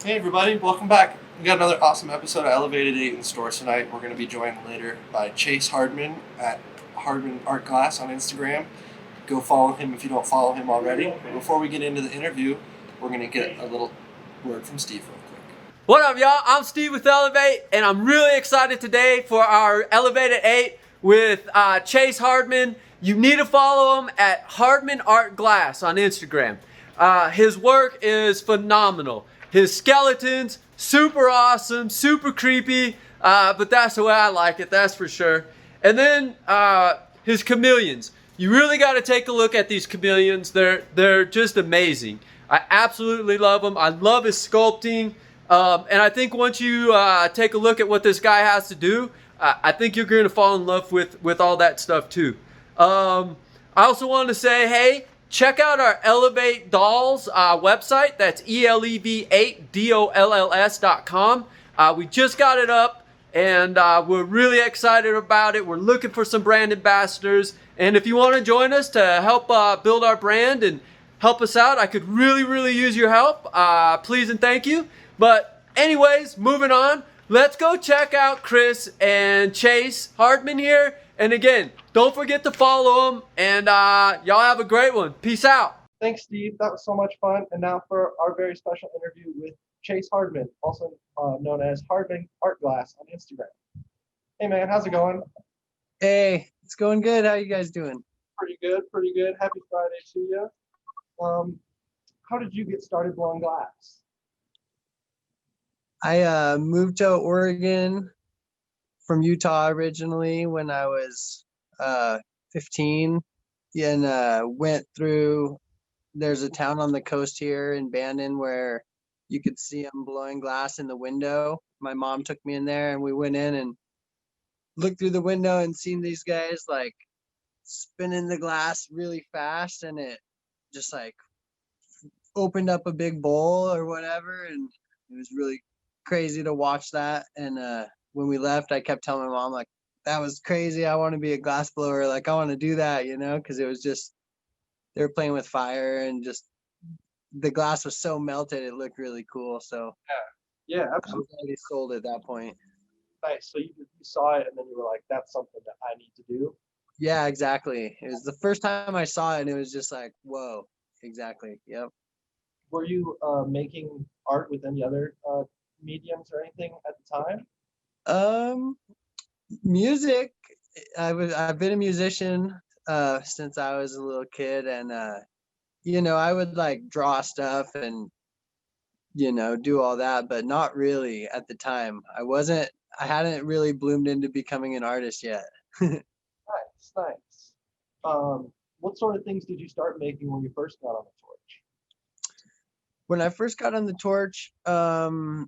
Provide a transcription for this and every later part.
Hey everybody, welcome back. We got another awesome episode of Elev8 in stores tonight. We're going to be joined later by Chase Hardman at Hardman Art Glass on Instagram. Go follow him if you don't follow him already. But before we get into the interview, we're going to get a little word from Steve real quick. What up, y'all? I'm Steve with Elev8, and I'm really excited today for our Elev8 with Chase Hardman. You need to follow him at Hardman Art Glass on Instagram. His work is phenomenal. His skeletons, super awesome, super creepy, but that's the way I like it, that's for sure. And then his chameleons. You really got to take a look at these chameleons. They're just amazing. I absolutely love them. I love his sculpting. And I think once you take a look at what this guy has to do, I think you're going to fall in love with all that stuff too. I also wanted to say, hey, check out our Elev8 Dolls website. That's Elev8dolls.com. We just got it up, and we're really excited about it. We're looking for some brand ambassadors. And if you want to join us to help build our brand and help us out, I could really use your help. Please and thank you. But anyways, moving on. Let's go check out Chris and Chase Hardman here. And again, don't forget to follow them. And y'all have a great one. Peace out. Thanks, Steve. That was so much fun. And now for our very special interview with Chase Hardman, also known as Hardman Art Glass on Instagram. Hey, man, how's it going? Hey, it's going good. How you guys doing? Pretty good, pretty good. Happy Friday to you. How did you get started blowing glass? I moved to Oregon from Utah originally when I was 15, and went through. There's a town on the coast here in Bandon where you could see them blowing glass in the window. My mom took me in there, and we went in and looked through the window and seen these guys like spinning the glass really fast, and it just like opened up a big bowl or whatever, and it was really crazy to watch that. And when we left, I kept telling my mom, like, that was crazy. I want to be a glass blower. Like, I want to do that, because it was just, they were playing with fire, and just the glass was so melted, it looked really cool. So Yeah, I absolutely. was already sold at that point. Nice. So you saw it and then you were like, that's something that I need to do. Yeah, exactly. It was the first time I saw it, and it was just like, whoa, exactly. Yep. Were you making art with any other mediums or anything at the time? Music. I've been a musician since I was a little kid, and I would like draw stuff and do all that, but not really at the time. I hadn't really bloomed into becoming an artist yet. Nice, nice. What sort of things did you start making when you first got on the torch? When I first got on the torch, I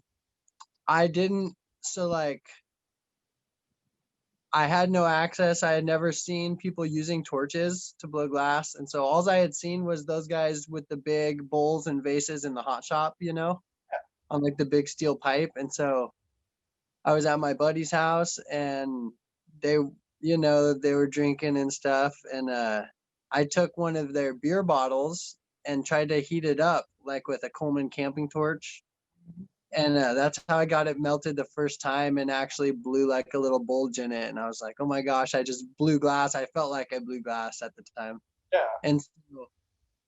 didn't so like I had no access. I had never seen people using torches to blow glass. And so all I had seen was those guys with the big bowls and vases in the hot shop, on like the big steel pipe. And so I was at my buddy's house, and they were drinking and stuff. And I took one of their beer bottles and tried to heat it up like with a Coleman camping torch. And that's how I got it melted the first time, and actually blew like a little bulge in it. And I was like, oh my gosh, I just blew glass. I felt like I blew glass at the time. Yeah. And so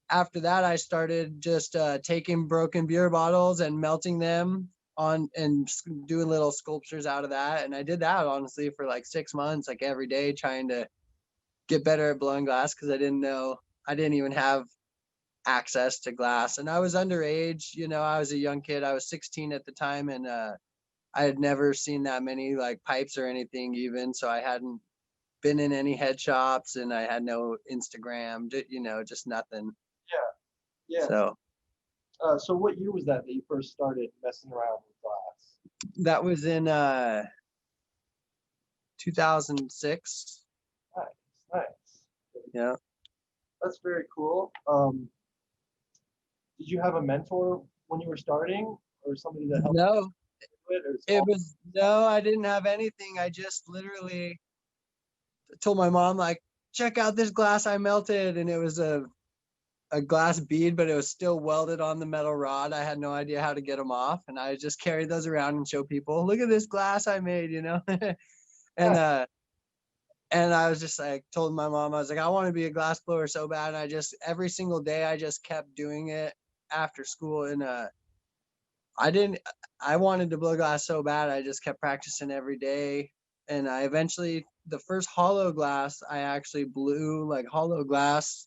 after that, I started just taking broken beer bottles and melting them on and doing little sculptures out of that. And I did that honestly for like 6 months, like every day, trying to get better at blowing glass, because I didn't even have access to glass, and I was underage. I was a young kid. I was 16 at the time, and I had never seen that many like pipes or anything even, so I hadn't been in any head shops, and I had no Instagram, just nothing. Yeah. So So what year was that you first started messing around with glass? that was in 2006. Nice, nice. Yeah. That's very cool. Did you have a mentor when you were starting, or somebody that helped No, you do it? no, I didn't have anything. I just literally told my mom, like, check out this glass I melted, and it was a a glass bead, but it was still welded on the metal rod. I had no idea how to get them off, and I just carried those around and show people, look at this glass I made, you know. And I was just like, told my mom, I was like, I want to be a glass blower so bad. And I just, every single day, I just kept doing it after school. And I wanted to blow glass so bad. I just kept practicing every day. And I eventually, the first hollow glass, I actually blew like hollow glass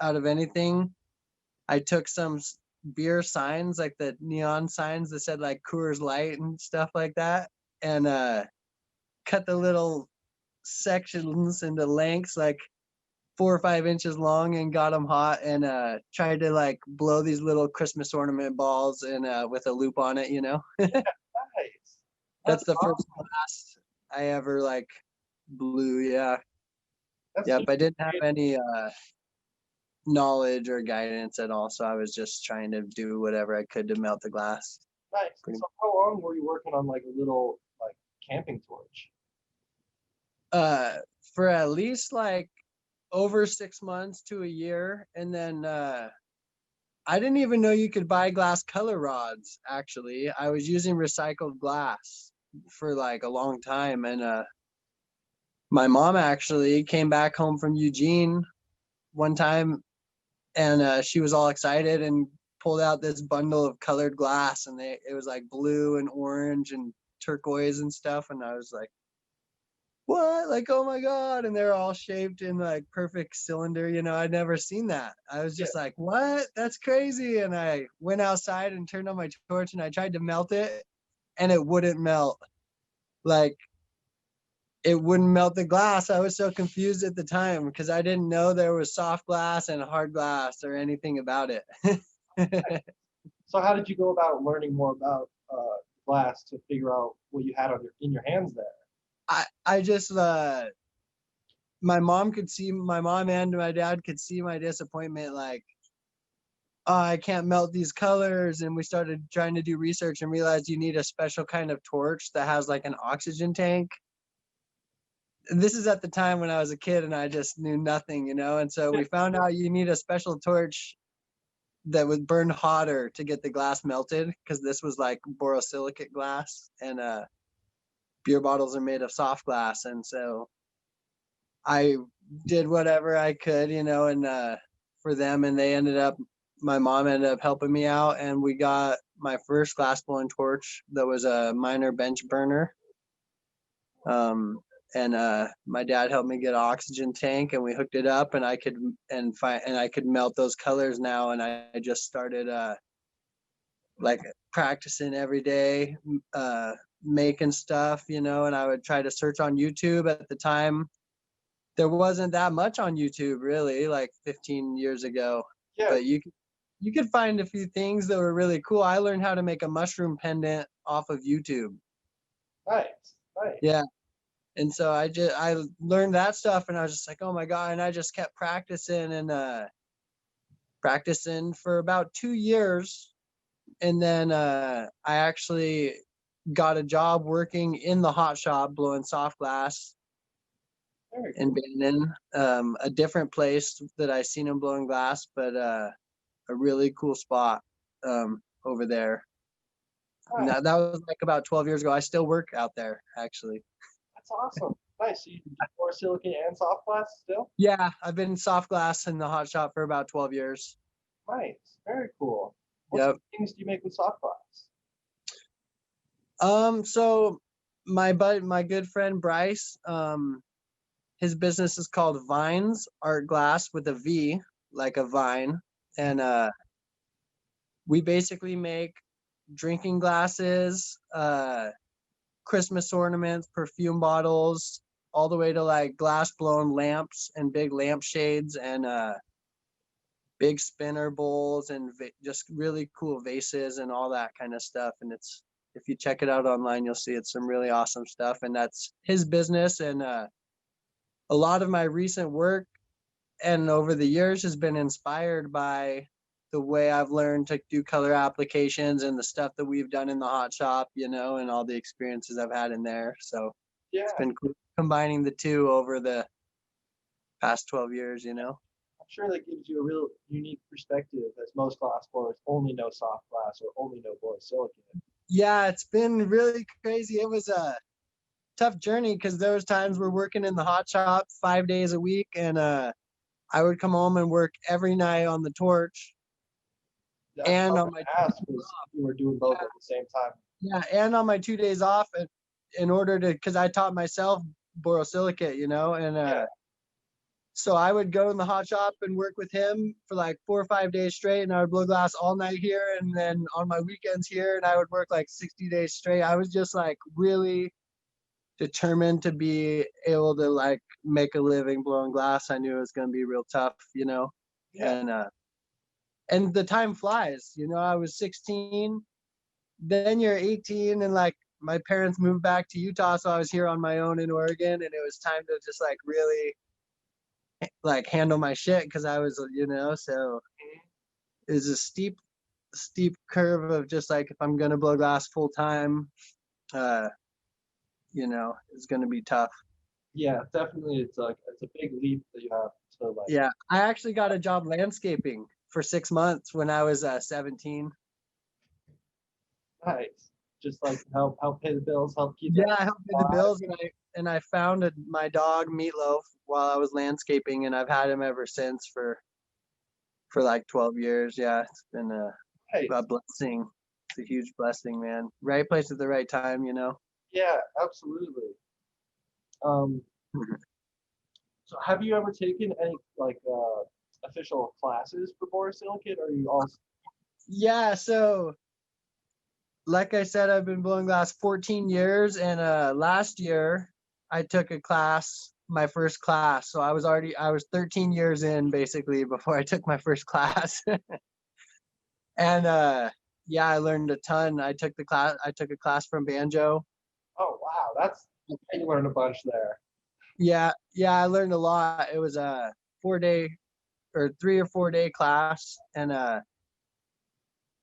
out of anything. I took some beer signs, like the neon signs that said like Coors Light and stuff like that, and cut the little sections into lengths like 4 or 5 inches long, and got them hot, and tried to like blow these little Christmas ornament balls and with a loop on it, you know. Nice. That's the awesome. first glass I ever like blew. Yeah. That's Yep. super I didn't have great. any knowledge or guidance at all, so I was just trying to do whatever I could to melt the glass. Nice. So how long were you working on like a little like camping torch? For at least like over 6 months to a year. And then I didn't even know you could buy glass color rods. Actually, I was using recycled glass for like a long time. And my mom actually came back home from Eugene one time, and she was all excited and pulled out this bundle of colored glass, and it was like blue and orange and turquoise and stuff. And I was like, what? Like, oh my God. And they're all shaped in like perfect cylinder. You know, I'd never seen that. I was just like, what? That's crazy. And I went outside and turned on my torch, and I tried to melt it, and it wouldn't melt. Like, it wouldn't melt the glass. I was so confused at the time because I didn't know there was soft glass and hard glass or anything about it. So how did you go about learning more about glass to figure out what you had on in your hands there? I just my mom and my dad could see my disappointment, like, oh, I can't melt these colors. And we started trying to do research and realized you need a special kind of torch that has like an oxygen tank. This is at the time when I was a kid and I just knew nothing, you know. And so we found out you need a special torch that would burn hotter to get the glass melted, because this was like borosilicate glass, and beer bottles are made of soft glass. And so I did whatever I could, you know, and for them, and my mom ended up helping me out, and we got my first glass blowing torch that was a minor bench burner. And my dad helped me get an oxygen tank, and we hooked it up, and I could melt those colors now. And I just started like practicing every day, making stuff, you know. And I would try to search on YouTube. At the time, there wasn't that much on YouTube, really, like 15 years ago. Yeah. But you could find a few things that were really cool. I learned how to make a mushroom pendant off of YouTube. Nice. Yeah. And so I learned that stuff, and I was just like, oh my God. And I just kept practicing and practicing for about 2 years. And then I actually got a job working in the hot shop blowing soft glass in Bannon, a different place that I seen him blowing glass, but a really cool spot over there. And that was like about 12 years ago. I still work out there, actually. That's awesome. Nice. So you do borosilicate and soft glass still? Yeah, I've been soft glass in the hot shop for about 12 years. Nice. Very cool. What Yep. sort of things do you make with soft glass? So my good friend Bryce, his business is called Vines Art Glass, with a V, like a vine. And we basically make drinking glasses, Christmas ornaments, perfume bottles, all the way to like glass blown lamps and big lampshades, and big spinner bowls, and just really cool vases and all that kind of stuff. And if you check it out online, you'll see it's some really awesome stuff. And that's his business. And a lot of my recent work and over the years has been inspired by the way I've learned to do color applications and the stuff that we've done in the hot shop, you know, and all the experiences I've had in there. So it's been cool combining the two over the past 12 years, you know. sure that gives you a real unique perspective, as most glass blowers only know soft glass or only know borosilicate. Yeah, it's been really crazy. It was a tough journey because there was times we're working in the hot shop 5 days a week, and I would come home and work every night on the torch That's and what I on was my gonna ask, was you were doing both at the same time. yeah, and on my 2 days off, in order to, because I taught myself borosilicate, and Yeah. so I would go in the hot shop and work with him for like 4 or 5 days straight, and I would blow glass all night here, and then on my weekends here, and I would work like 60 days straight. I was just like really determined to be able to like make a living blowing glass. I knew it was going to be real tough, Yeah. and the time flies. I was 16, then you're 18, and like my parents moved back to Utah, so I was here on my own in Oregon, and it was time to just like really like handle my shit because I was, so it's a steep curve of just like if I'm gonna blow glass full time, uh, it's gonna be tough. Yeah, definitely. It's a big leap that you have to like. Yeah, I actually got a job landscaping for 6 months when I was 17. Nice. Just like help pay the bills, help keep Yeah, that I helped pay the alive. bills, and I founded my dog Meatloaf while I was landscaping, and I've had him ever since for like 12 years. Yeah, it's been a Nice. blessing. It's a huge blessing, man. Right place at the right time. Yeah, absolutely. Um, so have you ever taken any like official classes for borosilicate, or are you also? Yeah, so like I said, I've been blowing glass 14 years, and last year I took a class, my first class. So I was 13 years in basically before I took my first class. And yeah, I learned a ton. I took a class from banjo. Oh wow, you learned a bunch there. Yeah, I learned a lot. It was a 4 day or 3 or 4 day class, and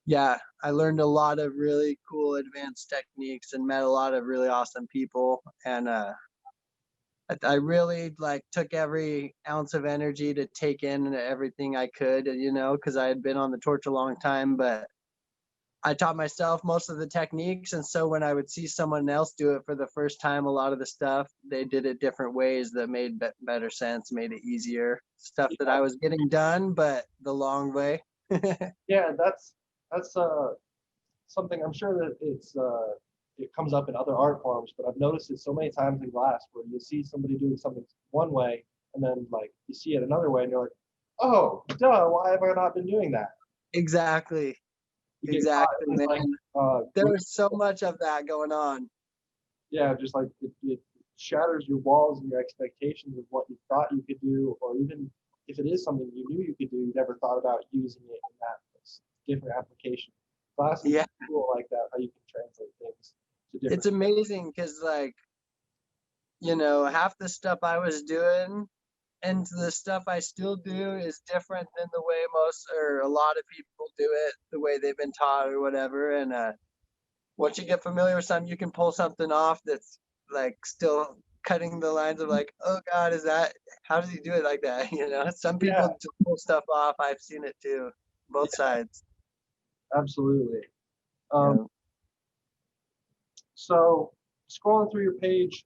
yeah, I learned a lot of really cool advanced techniques and met a lot of really awesome people. And I really like took every ounce of energy to take in everything I could, because I had been on the torch a long time, but I taught myself most of the techniques. And so when I would see someone else do it for the first time, a lot of the stuff, they did it different ways that made better sense, made it easier. Stuff that Yeah, I was getting done, but the long way. yeah, that's something I'm sure that it comes up in other art forms, but I've noticed it so many times in glass where you see somebody doing something one way, and then like you see it another way, and you're like, oh, duh, why have I not been doing that? Exactly. You get caught Exactly, in this like man. There was so much of that going on. yeah, just like it shatters your walls and your expectations of what you thought you could do, or even if it is something you knew you could do, you never thought about using it in that different application. Glass is Yeah, cool like that, how you can translate things to it's different. amazing because, like, half the stuff I was doing and the stuff I still do is different than the way most or a lot of people do it, the way they've been taught or whatever. And once you get familiar with something, you can pull something off that's like still cutting the lines of like, oh God, how does he do it like that? Some Yeah, people just pull stuff off. I've seen it too, both yeah, sides. absolutely. Um, Yeah. so scrolling through your page,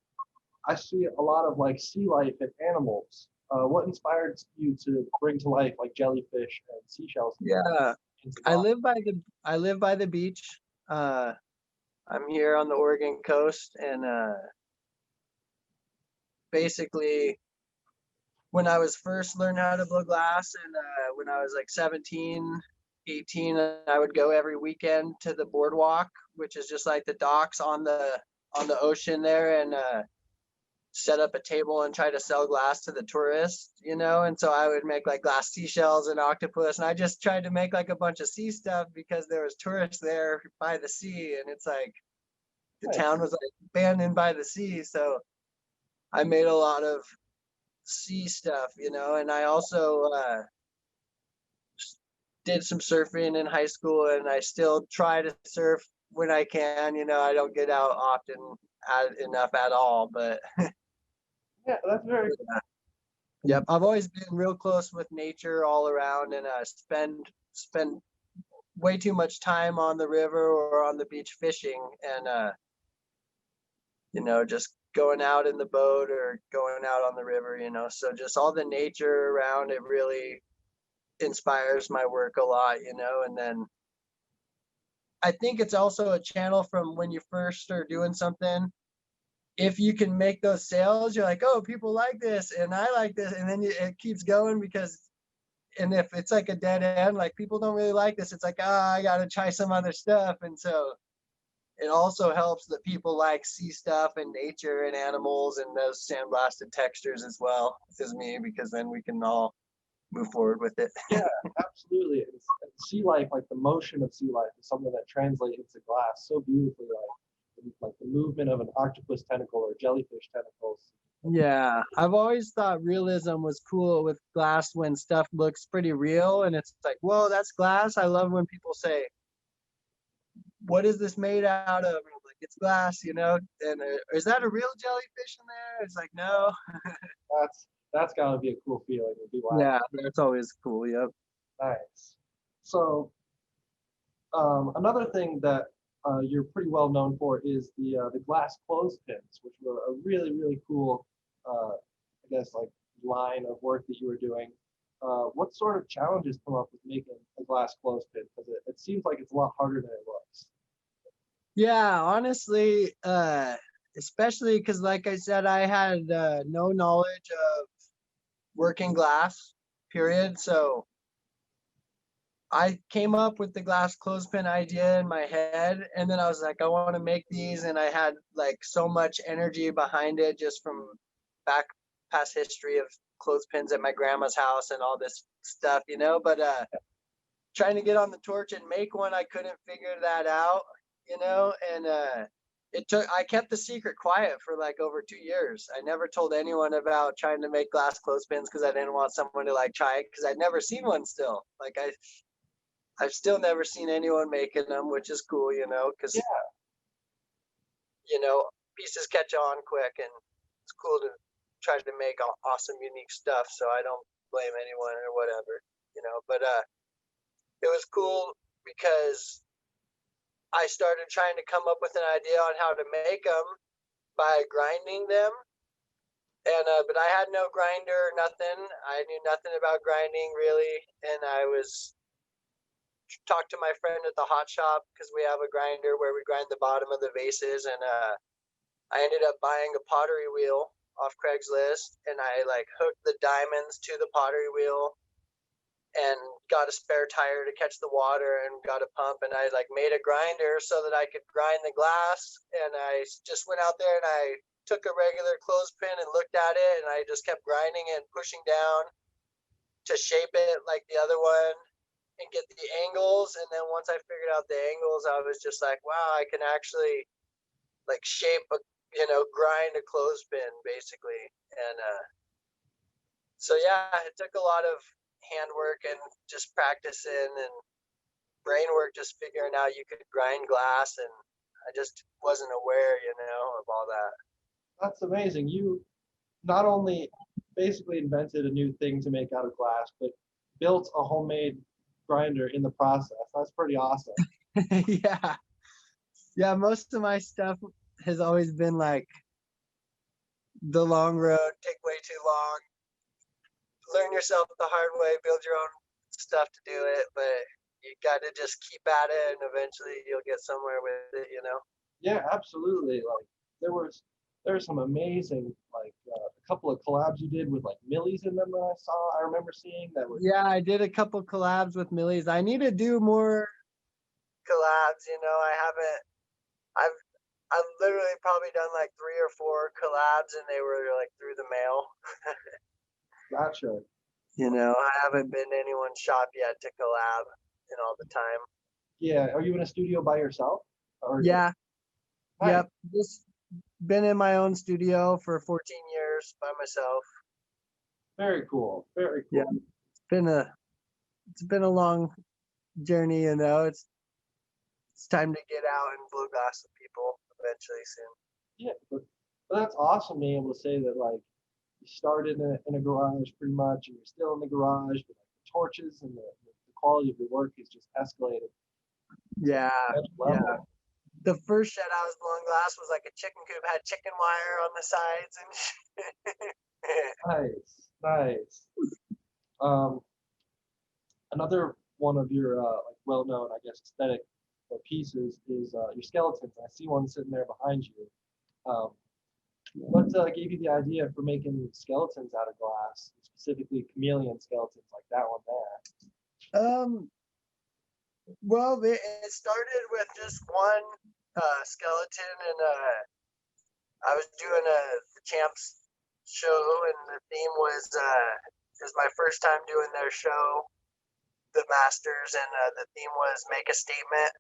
I see a lot of like sea life and animals. What inspired you to bring to life like jellyfish and seashells Yeah. into I glass? live by the beach. Uh, I'm here on the Oregon coast, and basically when I was first learning how to blow glass, and when I was like 17, 18, I would go every weekend to the boardwalk, which is just like the docks on the ocean there, and set up a table and try to sell glass to the tourists. And so I would make like glass seashells and octopus, and I just tried to make like a bunch of sea stuff because there was tourists there by the sea, and it's like the Nice. town was like abandoned by the sea. So I made a lot of sea stuff. And I also did some surfing in high school, and I still try to surf when I can. I don't get out often enough at all, but Yeah, that's very cool. Yep, I've always been real close with nature all around, and spend way too much time on the river or on the beach fishing, and just going out in the boat or going out on the river. So just all the nature around it really inspires my work a lot. And then I think it's also a channel from when you first start doing something. If you can make those sales, you're like, oh, people like this and I like this, and then it keeps going. And if it's like a dead end, like people don't really like this, it's like, I gotta try some other stuff. And so it also helps that people like sea stuff and nature and animals and those sandblasted textures as well as me, because then we can all move forward with it. Yeah, absolutely. And sea life, like the motion of sea life, is something that translates into glass so beautifully, like the movement of an octopus tentacle or jellyfish tentacles. Yeah, I've always thought realism was cool with glass when stuff looks pretty real and it's like, whoa, that's glass. I love when people say, what is this made out of? And I'm like, it's glass, and is that a real jellyfish in there? It's like, no. That's gotta be a cool feeling. It'd be wild. Yeah, that's always cool. Yep. Nice. So another thing that you're pretty well known for is the glass clothespins, which were a really, really cool, I guess, like line of work that you were doing. What sort of challenges come up with making a glass clothespin? Because it seems like it's a lot harder than it looks. Yeah, honestly, especially because, like I said, I had no knowledge of working glass, period. So I came up with the glass clothespin idea in my head, and then I was like, I want to make these, and I had like so much energy behind it just from back past history of clothespins at my grandma's house and all this stuff, but trying to get on the torch and make one, I couldn't figure that out, and I kept the secret quiet for like over 2 years. I never told anyone about trying to make glass clothespins because I didn't want someone to like try it, because I'd never seen one still. Like I've still never seen anyone making them, which is cool, because pieces catch on quick, and it's cool to try to make awesome, unique stuff. So I don't blame anyone or whatever, But it was cool because I started trying to come up with an idea on how to make them by grinding them. And but I had no grinder, nothing. I knew nothing about grinding really, and I was talked to my friend at the hot shop because we have a grinder where we grind the bottom of the vases, and I ended up buying a pottery wheel off Craigslist, and I like hooked the diamonds to the pottery wheel and got a spare tire to catch the water and got a pump, and I like made a grinder so that I could grind the glass. And I just went out there and I took a regular clothespin and looked at it, and I just kept grinding it and pushing down to shape it like the other one and get the angles. And then once I figured out the angles, I was just like, wow, I can actually like shape grind a clothespin basically. And so yeah, it took a lot of handwork and just practicing and brain work, just figuring out you could grind glass, and I just wasn't aware, of all that. That's amazing. You not only basically invented a new thing to make out of glass, but built a homemade grinder in the process. That's pretty awesome. Yeah, most of my stuff has always been like the long road, take way too long, learn yourself the hard way, build your own stuff to do it, but you got to just keep at it, and eventually you'll get somewhere with it. Yeah, absolutely. Like there's some amazing, like a couple of collabs you did with like Millies in them that I remember seeing that was. Yeah, I did a couple collabs with Millies. I need to do more collabs. I've literally probably done like 3 or 4 collabs, and they were like through the mail. Gotcha. I haven't been to anyone's shop yet to collab all the time. Yeah, are you in a studio by yourself? Yeah. Nice. Yep. Just been in my own studio for 14 years by myself. Very cool. Very cool. Yeah. It's been a long journey, It's time to get out and blow glass with people eventually soon. Yeah, but that's awesome being able to say that, like, you started in a garage pretty much, and you're still in the garage, but like the torches and the quality of your work is just escalated Yeah, to yeah. level. The first shed I was blowing glass was like a chicken coop, had chicken wire on the sides and Nice, nice. Um, Another one of your like well-known, I guess, aesthetic pieces is your skeletons. I see one sitting there behind you. Um, what gave you the idea for making skeletons out of glass, specifically chameleon skeletons like that one there? Well, it started with just one skeleton, and I was doing the champs show, and the theme was it was my first time doing their show, the Masters, and the theme was make a statement.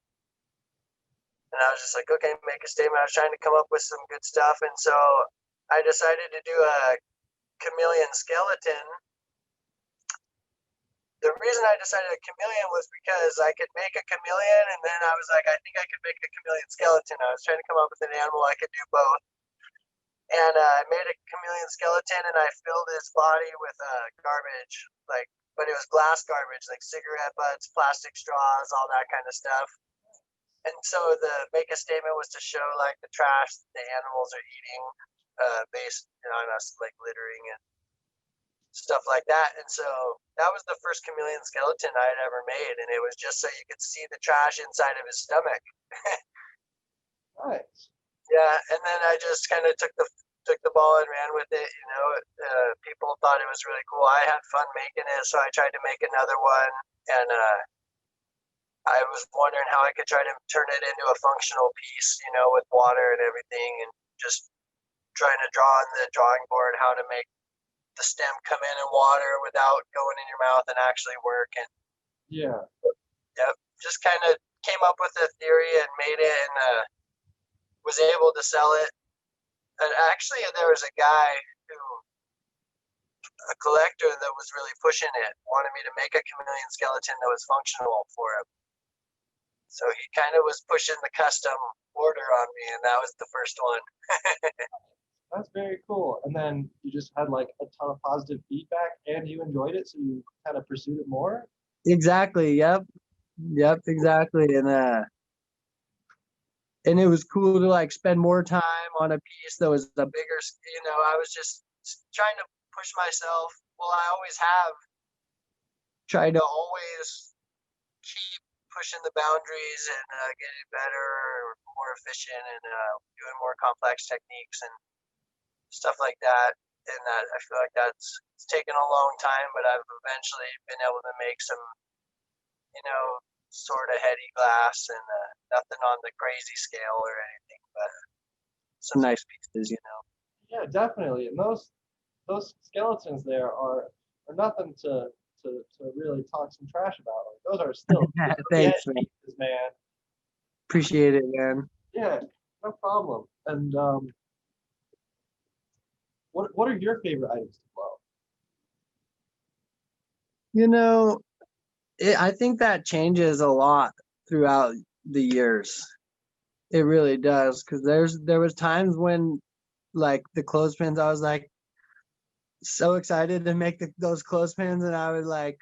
And I was just like, okay, make a statement. I was trying to come up with some good stuff, and so I decided to do a chameleon skeleton. The reason I decided a chameleon was because I could make a chameleon, and then I was like, I think I could make a chameleon skeleton. I was trying to come up with an animal I could do both. And I made a chameleon skeleton, and I filled his body with garbage, but it was glass garbage, like cigarette butts, plastic straws, all that kind of stuff. And so the make a statement was to show like the trash the animals are eating, based on us like littering and stuff like that. And so that was the first chameleon skeleton I had ever made, and it was just so you could see the trash inside of his stomach. Nice. Yeah, and then I just kind of took the ball and ran with it. People thought it was really cool. I had fun making it, so I tried to make another one, and I was wondering how I could try to turn it into a functional piece, with water and everything, and just trying to draw on the drawing board how to make the stem come in water without going in your mouth and actually work. And Yeah. yep, just kind of came up with a theory and made it, and was able to sell it. And actually, there was a guy a collector that was really pushing it, wanted me to make a chameleon skeleton that was functional for him. So he kind of was pushing the custom order on me, and that was the first one. That's very cool. And then you just had like a ton of positive feedback, and you enjoyed it, so you kind of pursued it more. Exactly. Yep. Exactly. And it was cool to like spend more time on a piece that was a bigger. I was just trying to push myself. Well, I always have tried to always keep pushing the boundaries and getting better, more efficient, and doing more complex techniques and stuff like that. And that I feel like it's taken a long time, but I've eventually been able to make some, sort of heady glass, and nothing on the crazy scale or anything, but some nice pieces. Yeah, definitely. And those skeletons there are nothing to really talk some trash about. Like, those are still Thanks, man. pieces, man. Appreciate it, man. Yeah, no problem. And what are your favorite items to blow? I think that changes a lot throughout the years. It really does, because there was times when, like, the clothespins, I was like so excited to make those clothespins, and I would like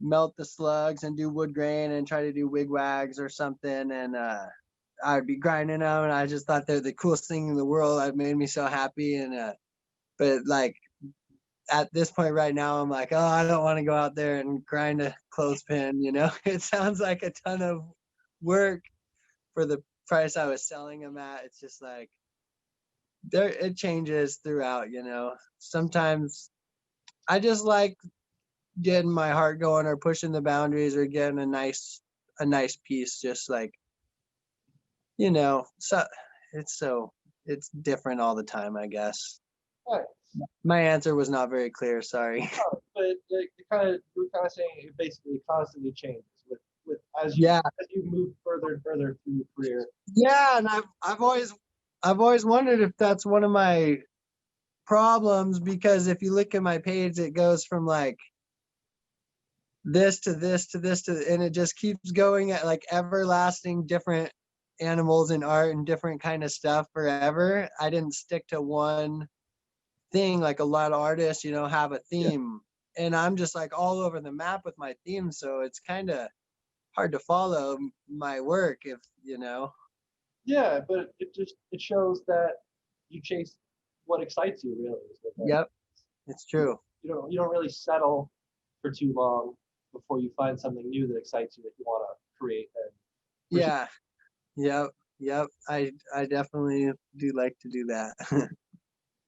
melt the slugs and do wood grain and try to do wigwags or something, and I'd be grinding them, and I just thought they're the coolest thing in the world. It made me so happy, and but like at this point right now, I'm like, oh, I don't want to go out there and grind a clothespin. It sounds like a ton of work for the price I was selling them at. It's just like it changes throughout. Sometimes I just like getting my heart going, or pushing the boundaries, or getting a nice piece, just like, so it's different all the time, I guess. Right. My answer was not very clear, sorry. Oh, but you were kind of saying it basically constantly changes with as you move further and further through your career. Yeah, and I've always wondered if that's one of my problems, because if you look at my page, it goes from like this to this to this to, and it just keeps going at like everlasting different animals and art and different kind of stuff forever. I didn't stick to one thing. Like a lot of artists, you know, have a theme, and I'm just like all over the map with my theme. So it's kind of hard to follow my work if you know. Yeah, but it shows that you chase what excites you really. Is what that, Yep, it's true. you don't really settle for too long before you find something new that excites you that you want to create. And for sure, Yeah, yep, yep. I definitely do like to do that.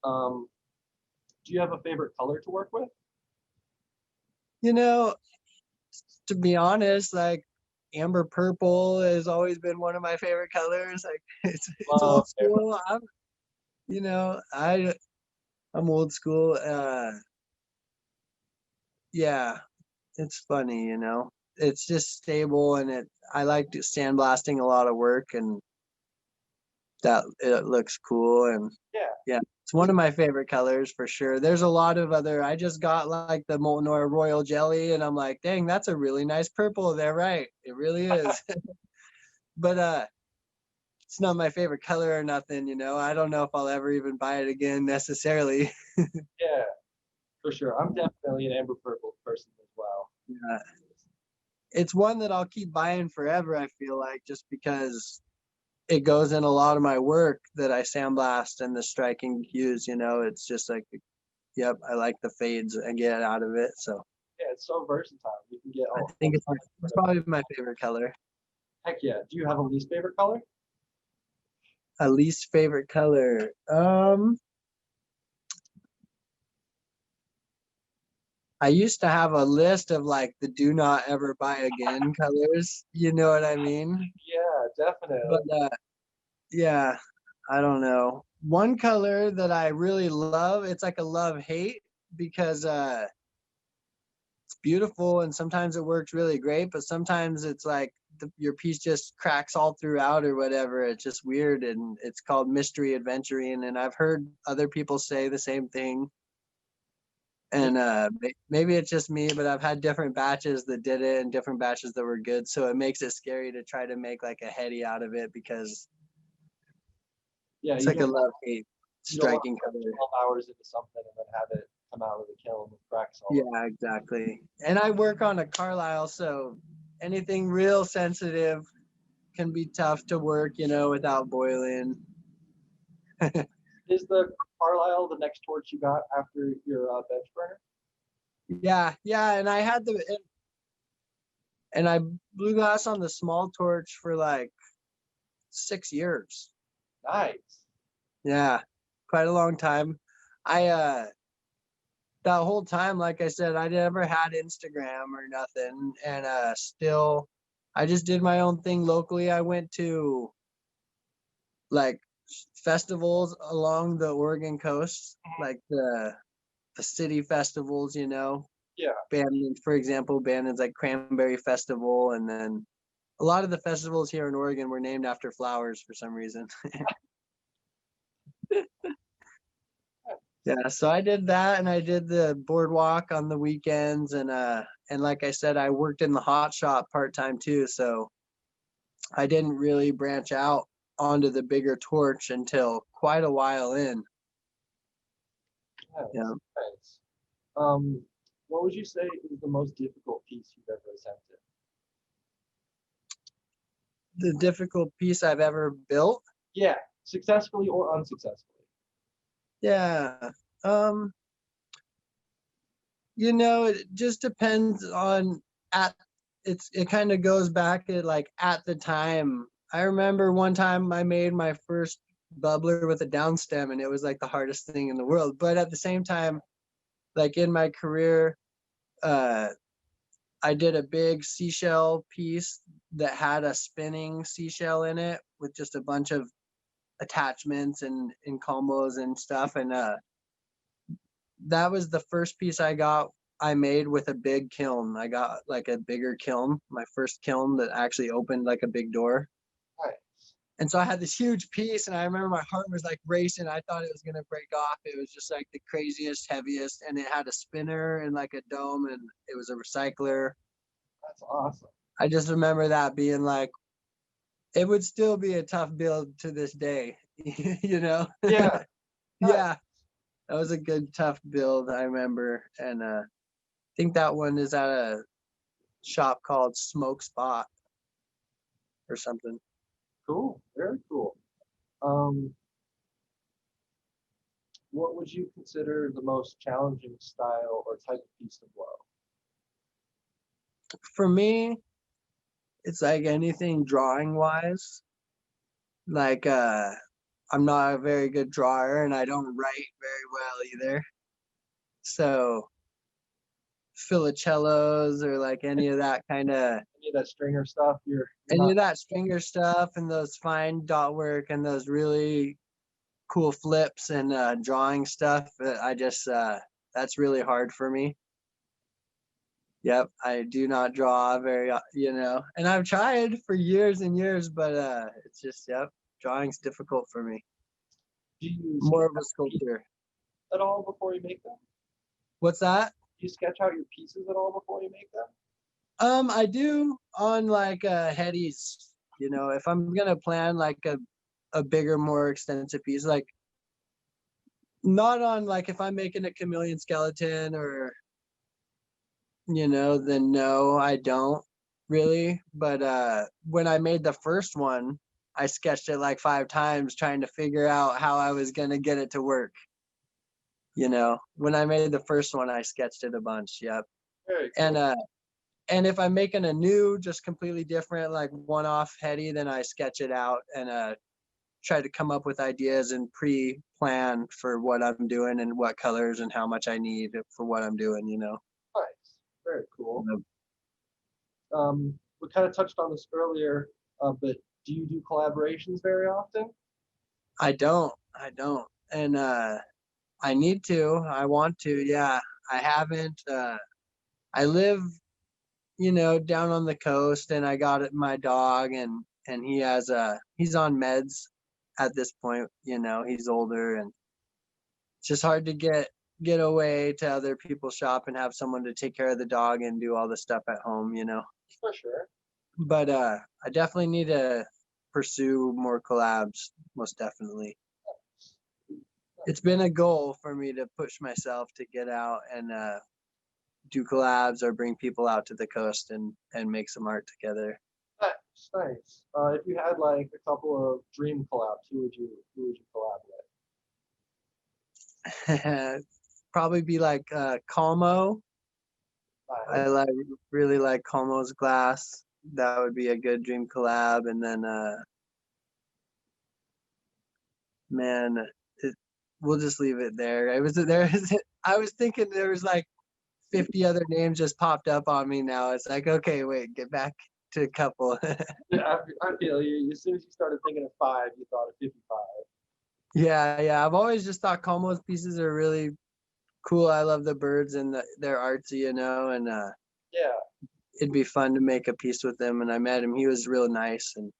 um, do you have a favorite color to work with? You know, to be honest, like amber purple has always been one of my favorite colors. Like it's Love old school. You know, I'm old school. Yeah, it's funny, you know. It's just stable and I like sandblasting a lot of work and that it looks cool and Yeah, yeah, it's one of my favorite colors for sure. There's a lot of other I just got like the molten ore royal jelly and I'm like, dang, that's a really nice purple. They're right. It really is. But it's not my favorite color or nothing, you know. I don't know if I'll ever even buy it again necessarily. yeah, for sure. I'm definitely an amber purple person as well. Yeah. It's one that I'll keep buying forever, I feel like, just because it goes in a lot of my work that I sandblast and the striking hues, you know. It's just like, yep, I like the fades I get out of it. So Yeah, it's so versatile. You can get I all think kinds it's of. probably my favorite color. Heck yeah. Do you have a least favorite color? A least favorite color. I used to have a list of like the do not ever buy again colors. You know what I mean? Yeah, But definitely. yeah, I don't know. One color that I really love, it's like a love hate because it's beautiful and sometimes it works really great, but sometimes it's like your piece just cracks all throughout or whatever. It's just weird and it's called mystery adventuring. And I've heard other people say the same thing. And maybe it's just me, but I've had different batches that did it and different batches that were good. So it makes it scary to try to make like a heady out of it because Yeah, it's like a love hate you don't want striking to put color. 12 hours into something and then have it come out of the kiln with cracks all over. Yeah, exactly. And I work on a Carlisle, so anything real sensitive can be tough to work, you know, without boiling. Is the Carlisle the next torch you got after your bench burner? Yeah, yeah. And I had and I blew glass on the small torch for like 6 years. Nice. Yeah, quite a long time. I that whole time, like I said, I never had Instagram or nothing, and still, I just did my own thing locally. I went to like festivals along the Oregon coast, like the city festivals, you know. Yeah. Bandon, for example, Bandon's like Cranberry Festival, and then a lot of the festivals here in Oregon were named after flowers for some reason. Yeah, so I did that and I did the boardwalk on the weekends and like I said, I worked in the hot shop part-time too, so I didn't really branch out onto the bigger torch until quite a while in. Nice. Yeah. Nice. What would you say is the most difficult piece you've ever attempted? The difficult piece I've ever built. Yeah, successfully or unsuccessfully. Yeah. Um, you know, it just depends on at it kind of goes back to like at the time. I remember one time I made my first bubbler with a down stem and it was like the hardest thing in the world. But at the same time, like in my career, uh I did a big seashell piece that had a spinning seashell in it with just a bunch of attachments and combos and stuff. And that was the first piece I made with a big kiln. I got like a bigger kiln, my first kiln that actually opened like a big door. Nice. And so I had this huge piece and I remember my heart was like racing. I thought it was going to break off. It was just like the craziest, heaviest. And it had a spinner and like a dome and it was a recycler. That's awesome. I just remember that being like, it would still be a tough build to this day, you know? Yeah. Yeah. That was a good tough build, I remember. And I think that one is at a shop called Smoke Spot or something. Cool. Very cool. What would you consider the most challenging style or type of piece to blow? For me, it's like anything drawing wise. Like I'm not a very good drawer and I don't write very well either. So Filicellos or like any of that kind of Any of that stringer stuff? You're any not of that stringer stuff and those fine dot work and those really cool flips and drawing stuff. I just that's really hard for me. Yep, I do not draw very, and I've tried for years and years, but it's just, yep, drawing's difficult for me. Do you More of sketch a sculptor. at all before you make them? What's that? Do you sketch out your pieces at all before you make them? I do on like headies. If I'm gonna plan like a bigger, more extensive piece, like not on like if I'm making a chameleon skeleton or then no, I don't really. But when I made the first one, I sketched it like 5 times trying to figure out how I was gonna get it to work. When I made the first one, I sketched it a bunch. Yep. Very cool. And if I'm making a new, just completely different, like one-off heady, then I sketch it out and try to come up with ideas and pre-plan for what I'm doing and what colors and how much I need for what I'm doing. Nice. Very cool. Yep. We kind of touched on this earlier, but do you do collaborations very often? I don't, and I need to. I want to. Yeah, I haven't. I live down on the coast, and I got my dog, and he's on meds at this point. He's older, and it's just hard to get away to other people's shop and have someone to take care of the dog and do all the stuff at home. For sure. But I definitely need to pursue more collabs. Most definitely. It's been a goal for me to push myself to get out and do collabs or bring people out to the coast and make some art together. Nice. If you had like a couple of dream collabs, who would you collab with? Probably be like Calmo. Nice. I really like Calmo's glass. That would be a good dream collab. And then we'll just leave it there. I was thinking there was like 50 other names just popped up on me now. It's like, okay, wait, get back to a couple. Yeah, I feel you. As soon as you started thinking of 5, you thought of 55. Yeah. I've always just thought Calmo's pieces are really cool. I love the birds and they're artsy, and Yeah. it'd be fun to make a piece with him. And I met him. He was real nice, and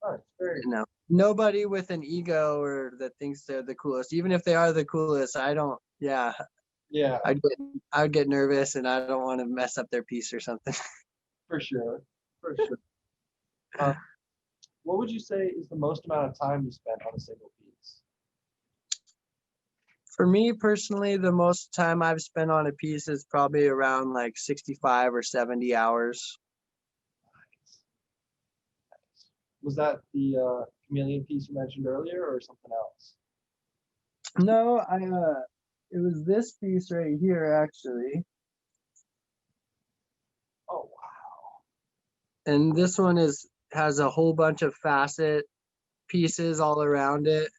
Nice. Very nobody with an ego or that thinks they're the coolest. Even if they are the coolest, I don't. Yeah, Yeah, I'd get nervous, and I don't want to mess up their piece or something. for sure. For sure. What would you say is the most amount of time you spent on a single piece? For me personally, the most time I've spent on a piece is probably around like 65 or 70 hours. Nice. Was that the chameleon piece you mentioned earlier, or something else? No, it was this piece right here actually. Oh wow. And this one has a whole bunch of facet pieces all around it.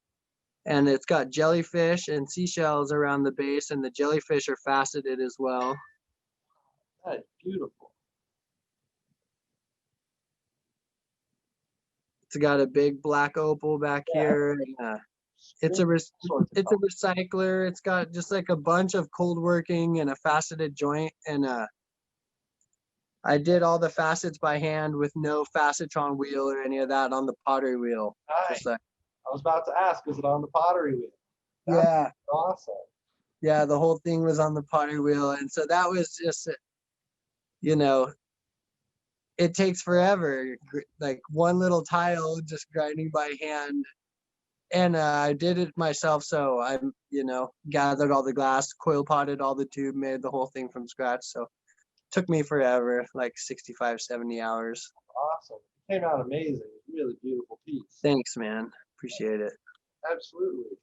And it's got jellyfish and seashells around the base, and the jellyfish are faceted as well. That is beautiful. It's got a big black opal back here. And, it's a recycler. It's got just like a bunch of cold working and a faceted joint. And I did all the facets by hand with no facetron wheel or any of that on the pottery wheel. Nice. I was about to ask, is it on the pottery wheel? Yeah. Awesome. Yeah, the whole thing was on the pottery wheel. And so that was just, it takes forever. Like one little tile just grinding by hand and I did it myself. So I, gathered all the glass, coil potted all the tube, made the whole thing from scratch. So took me forever, like 65, 70 hours. Awesome. It came out amazing. Really beautiful piece. Thanks, man. Appreciate it. Absolutely.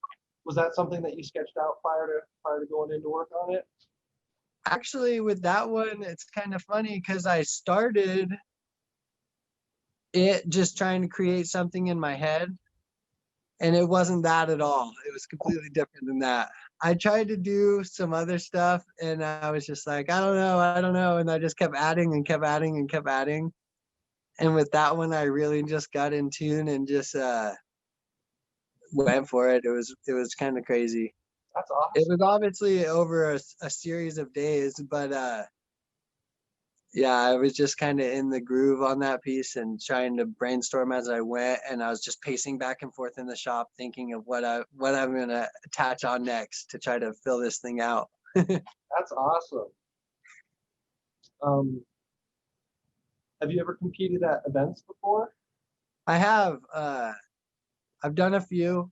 Was that something that you sketched out prior to going into work on it? Actually, with that one, it's kind of funny because I started it just trying to create something in my head, and it wasn't that at all. It was completely different than that. I tried to do some other stuff, and I was just like, I don't know. And I just kept adding and kept adding and kept adding. And with that one, I really just got in tune and just went for it. It was kind of crazy. That's awesome. It was obviously over a series of days, but yeah, I was just kind of in the groove on that piece and trying to brainstorm as I went. And I was just pacing back and forth in the shop, thinking of what I'm gonna attach on next to try to fill this thing out. That's awesome. Have you ever competed at events before? I have. I've done a few.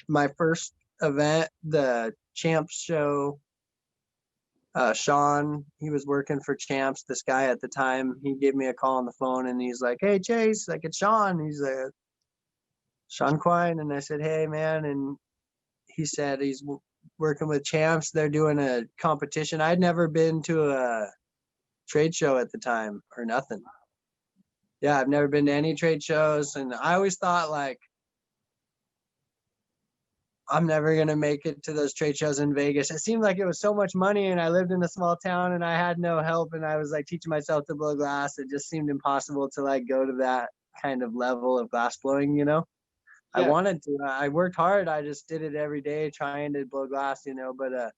My first event, the Champs show. Sean, he was working for Champs. This guy at the time, he gave me a call on the phone and he's like, "Hey Chase, like it's Sean." He's like, "Sean Quine," and I said, "Hey man," and he said he's working with Champs. They're doing a competition. I'd never been to a trade show at the time or nothing. Yeah, I've never been to any trade shows, and I always thought like I'm never gonna make it to those trade shows in Vegas. It seemed like it was so much money, and I lived in a small town, and I had no help, and I was like teaching myself to blow glass. It just seemed impossible to like go to that kind of level of glass blowing. I Yeah. wanted to. I worked hard. I just did it every day trying to blow glass. But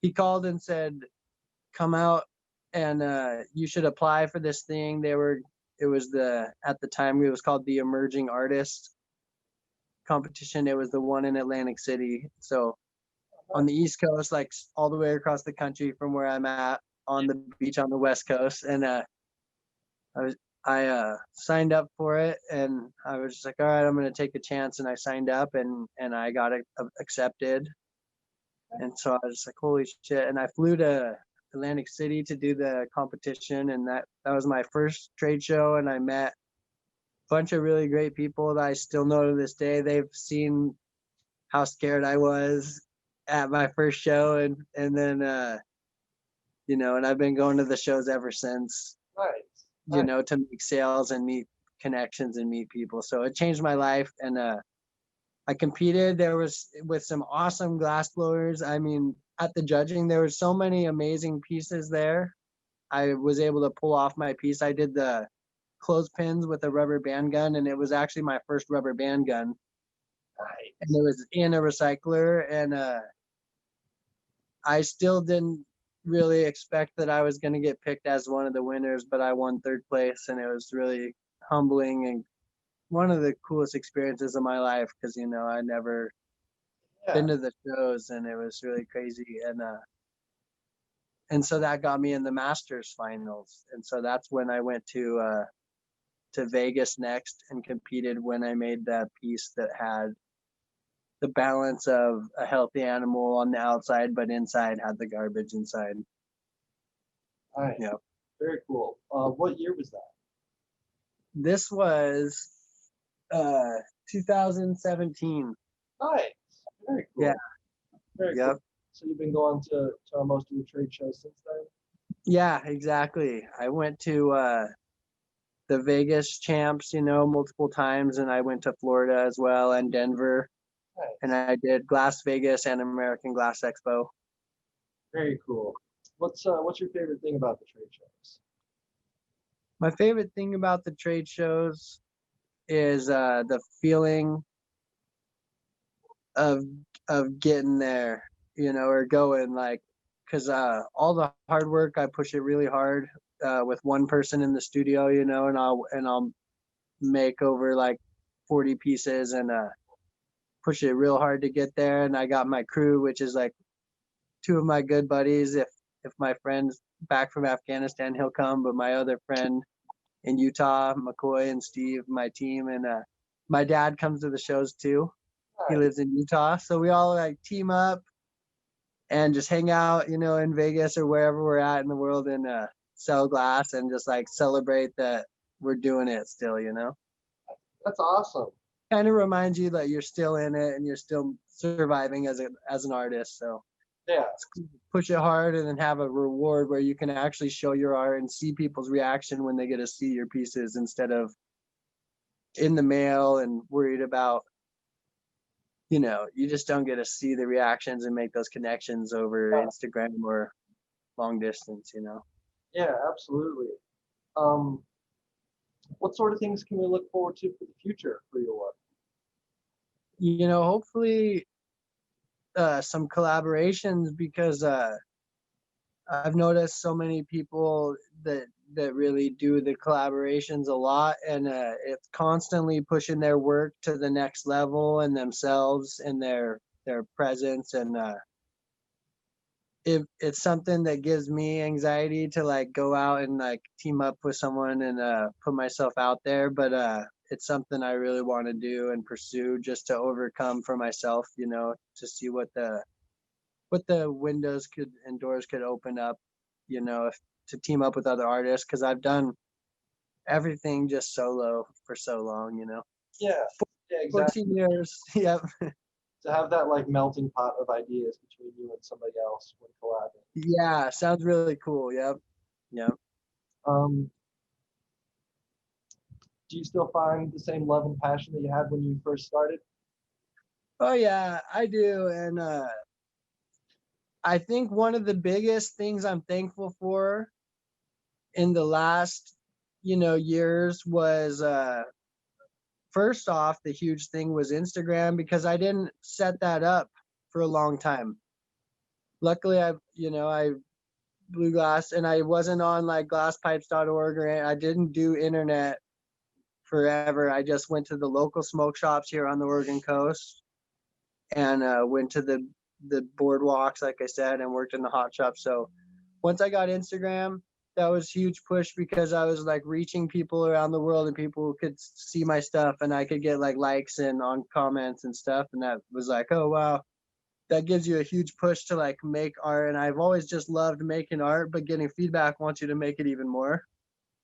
he called and said, "Come out and you should apply for this thing." It was at the time it was called the Emerging Artist competition. It was the one in Atlantic City. So on the East Coast, like all the way across the country from where I'm at on the beach on the West Coast. And I signed up for it, and I was just like, all right, I'm going to take a chance. And I signed up, and I got accepted. And so I was just like, holy shit. And I flew to Atlantic City to do the competition. And that was my first trade show. And I met a bunch of really great people that I still know to this day. They've seen how scared I was at my first show. And then, and I've been going to the shows ever since. Nice. To make sales and meet connections and meet people. So it changed my life. And I competed. There was with some awesome glass blowers. I mean, at the judging, there were so many amazing pieces there. I was able to pull off my piece. I did the clothespins with a rubber band gun, and it was actually my first rubber band gun. Nice. And it was in a recycler. And I still didn't really expect that I was going to get picked as one of the winners, but I won third place, and it was really humbling and one of the coolest experiences of my life because I never been to the shows, and it was really crazy. And so that got me in the Masters finals, and so that's when I went to Vegas next and competed when I made that piece that had the balance of a healthy animal on the outside, but inside had the garbage inside. Nice. Yeah. Very cool. What year was that? This was 2017. Nice. Very cool. Yeah. Very Yep. cool. So you've been going to most of the trade shows since then? Yeah, exactly. I went to the Vegas Champs, multiple times, and I went to Florida as well and Denver. Nice. And I did Glass Vegas and American Glass Expo. Very cool. What's your favorite thing about the trade shows? My favorite thing about the trade shows is the feeling of getting there, or going, like, because all the hard work, I push it really hard with one person in the studio, and I'll make over like 40 pieces and push it real hard to get there. And I got my crew, which is like two of my good buddies. If my friend's back from Afghanistan, he'll come, but my other friend in Utah, McCoy and Steve, my team, and my dad comes to the shows too. He Nice. lives in Utah, so we all like team up and just hang out, in Vegas or wherever we're at in the world, and sell glass and just like celebrate that we're doing it still. That's awesome. Kind of reminds you that you're still in it and you're still surviving as an artist. So Yeah. push it hard and then have a reward where you can actually show your art and see people's reaction when they get to see your pieces, instead of in the mail and worried about, you just don't get to see the reactions and make those connections over Instagram or long distance. Yeah, absolutely. What sort of things can we look forward to for the future for your work? Hopefully some collaborations, because I've noticed so many people that really do the collaborations a lot, and it's constantly pushing their work to the next level and themselves and their presence, and it's something that gives me anxiety to like go out and like team up with someone and put myself out there, but it's something I really want to do and pursue, just to overcome for myself, to see what the windows and doors could open up, if to team up with other artists, because I've done everything just solo for so long. Yeah. Yeah, exactly. 14 years. Yep. To have that like melting pot of ideas between you and somebody else when collabing. Yeah, sounds really cool. Yep. Um, do you still find the same love and passion that you had when you first started? Oh yeah, I do. And I think one of the biggest things I'm thankful for in the last, years was first off, the huge thing was Instagram, because I didn't set that up for a long time. Luckily, I blew glass, and I wasn't on like glasspipes.org, or I didn't do internet forever. I just went to the local smoke shops here on the Oregon coast, and went to the boardwalks, like I said, and worked in the hot shop. So once I got Instagram, that was a huge push, because I was like reaching people around the world, and people could see my stuff, and I could get like likes and on comments and stuff. And that was like, oh wow, that gives you a huge push to like make art. And I've always just loved making art, but getting feedback wants you to make it even more,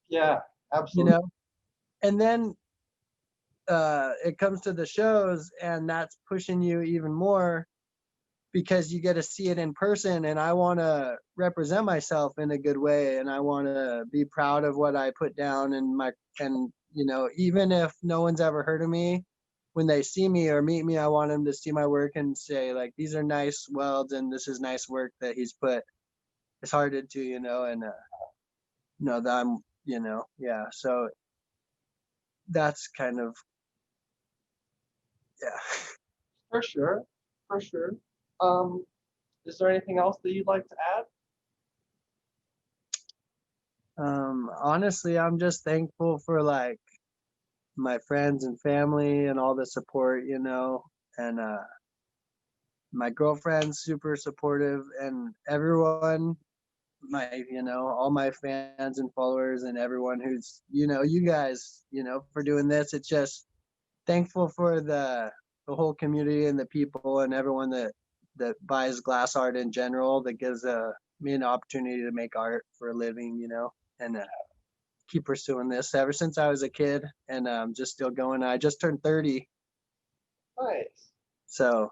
Yeah, absolutely. And then it comes to the shows, and that's pushing you even more, because you get to see it in person, and I want to represent myself in a good way, and I want to be proud of what I put down, and even if no one's ever heard of me, when they see me or meet me, I want them to see my work and say like, these are nice welds, and this is nice work that he's put his heart into, and that I'm, yeah. So that's kind of, yeah. For sure. For sure. Um, is there anything else that you'd like to add? Honestly, I'm just thankful for like my friends and family and all the support, and my girlfriend's super supportive, and everyone, all my fans and followers, and everyone who's, you guys, for doing this. It's just thankful for the whole community and the people and everyone that buys glass art in general, that gives me an opportunity to make art for a living, and keep pursuing this ever since I was a kid, and just still going. I just turned 30. Nice. So,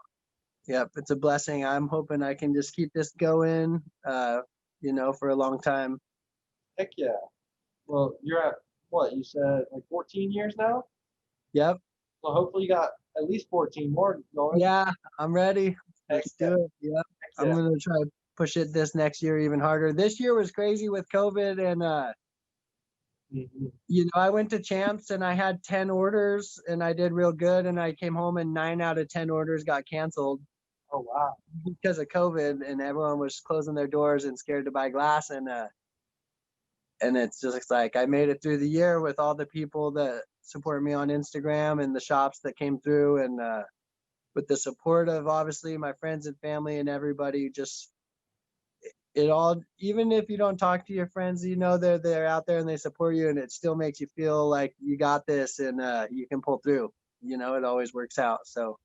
yep, it's a blessing. I'm hoping I can just keep this going, for a long time. Heck yeah. Well, you're at what you said, like 14 years now? Yep. So hopefully you got at least 14 more going. Yeah, I'm ready. Let's do it. Yep. Yeah. I'm going to try to push it this next year even harder. This year was crazy with COVID, and I went to Champs and I had 10 orders and I did real good, and I came home and 9 out of 10 orders got canceled. Oh wow. Because of COVID, and everyone was closing their doors and scared to buy glass, and it's just like I made it through the year with all the people that support me on Instagram and the shops that came through, and with the support of obviously my friends and family and everybody. Just it all, even if you don't talk to your friends, they're out there and they support you, and it still makes you feel like you got this, and you can pull through. it always works out. So,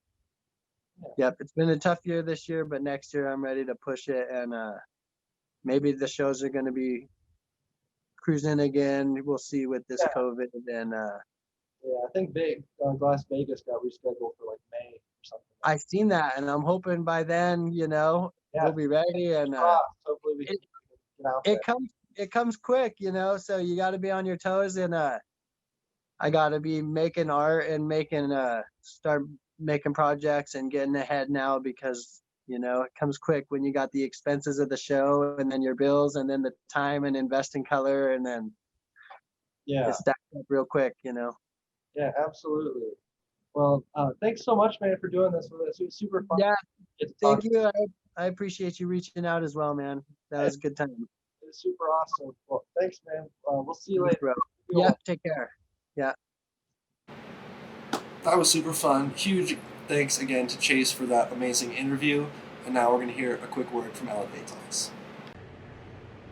yep, it's been a tough year this year, but next year I'm ready to push it, and maybe the shows are going to be cruising again. We'll see with this COVID, and I think Glass Vegas got rescheduled for like May or something. I've seen that, and I'm hoping by then, we'll be ready, and Hopefully we can get out there. it comes quick, so you got to be on your toes, and I got to be making art and start making projects and getting ahead now, because it comes quick when you got the expenses of the show, and then your bills, and then the time and invest in color, and then it stacks up real quick. Yeah, absolutely. Well, thanks so much, man, for doing this with us. It was super fun. Yeah, thank you. I appreciate you reaching out as well, man. That was a good time. It was super awesome. Well, thanks, man. We'll see you later. Bro. Yeah, take care. Yeah. That was super fun. Huge thanks again to Chase for that amazing interview. And now we're going to hear a quick word from Elev8.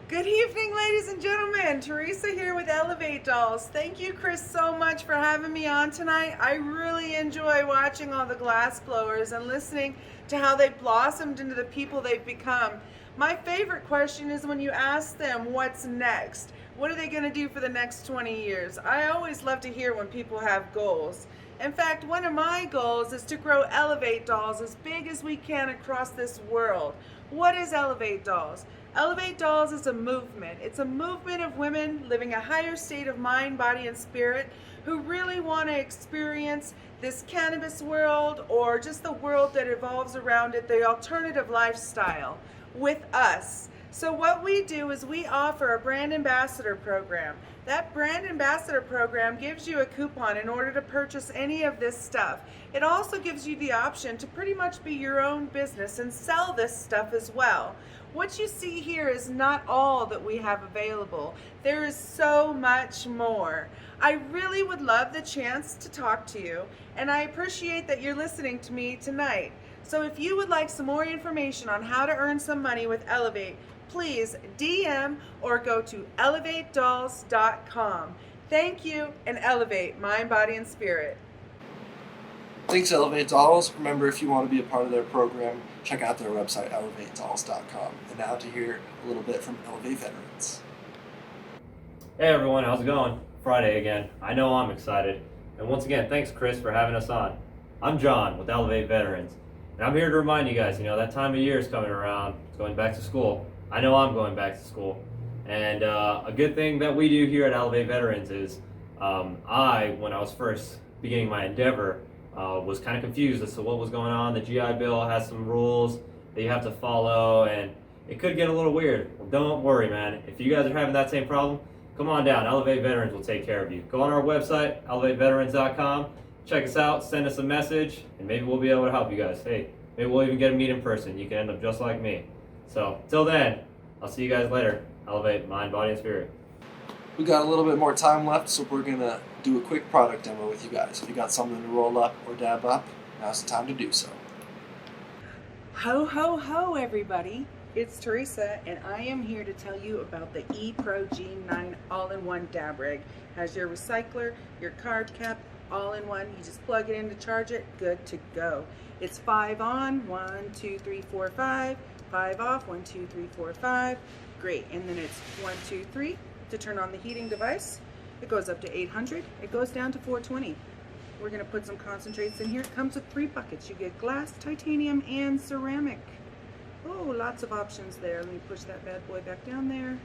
Good evening, ladies and gentlemen. Teresa here with Elev8 Dolls. Thank you, Chris, so much for having me on tonight. I really enjoy watching all the glass blowers and listening to how they blossomed into the people they've become. My favorite question is when you ask them what's next. What are they going to do for the next 20 years? I always love to hear when people have goals. In fact, one of my goals is to grow Elev8 Dolls as big as we can across this world. What is Elev8 Dolls? Elev8 Dolls is a movement. It's a movement of women living a higher state of mind, body, and spirit who really want to experience this cannabis world, or just the world that evolves around it, the alternative lifestyle, with us. So what we do is we offer a brand ambassador program. That brand ambassador program gives you a coupon in order to purchase any of this stuff. It also gives you the option to pretty much be your own business and sell this stuff as well. What you see here is not all that we have available. There is so much more. I really would love the chance to talk to you, and I appreciate that you're listening to me tonight. So if you would like some more information on how to earn some money with Elev8, please DM or go to elev8dolls.com. Thank you, and elevate mind, body, and spirit. Thanks, Elev8. Remember, if you want to be a part of their program, check out their website, elev8dolls.com. And now to hear a little bit from Elev8 veterans. Hey everyone, how's it going? Friday again. I know I'm excited. And once again, thanks Chris for having us on. I'm John with Elev8 Veterans. And I'm here to remind you guys, that time of year is coming around. It's going back to school. I know I'm going back to school. And a good thing that we do here at Elev8 Veterans is when I was first beginning my endeavor, was kind of confused as to what was going on. The GI Bill has some rules that you have to follow, and it could get a little weird. Well, don't worry, man. If you guys are having that same problem, come on down. Elev8 Veterans will take care of you. Go on our website, elev8veterans.com. Check us out, send us a message, and maybe we'll be able to help you guys. Hey, maybe we'll even get to meet in person. You can end up just like me. So, till then, I'll see you guys later. Elev8, mind, body, and spirit. We got a little bit more time left, so we're going to do a quick product demo with you guys. If you got something to roll up or dab up, now's the time to do so. Ho, ho, ho, everybody. It's Teresa, and I am here to tell you about the ePro G9 all-in-one dab rig. Has your recycler, your card cap, all in one. You just plug it in to charge it, good to go. It's 5 on, 1, 2, 3, 4, 5, 5 off, 1, 2, 3, 4, 5. Great, and then it's 1, 2, 3 to turn on the heating device. It goes up to 800, it goes down to 420. We're gonna put some concentrates in here. It comes with 3 buckets. You get glass, titanium, and ceramic. Oh, lots of options there. Let me push that bad boy back down there.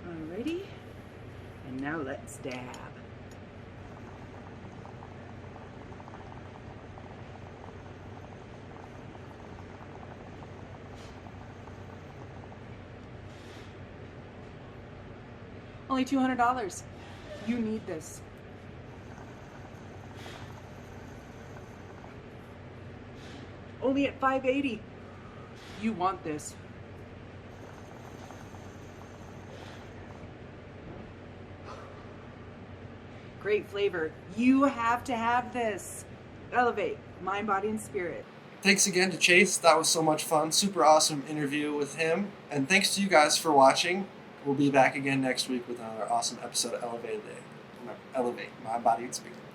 Alrighty, and now let's dab. Only $200. You need this. Only at $580. You want this. Great flavor. You have to have this. Elev8, mind, body, and spirit. Thanks again to Chase. That was so much fun. Super awesome interview with him. And thanks to you guys for watching. We'll be back again next week with another awesome episode of Elev8. remember, elevate, mind, body, and spirit.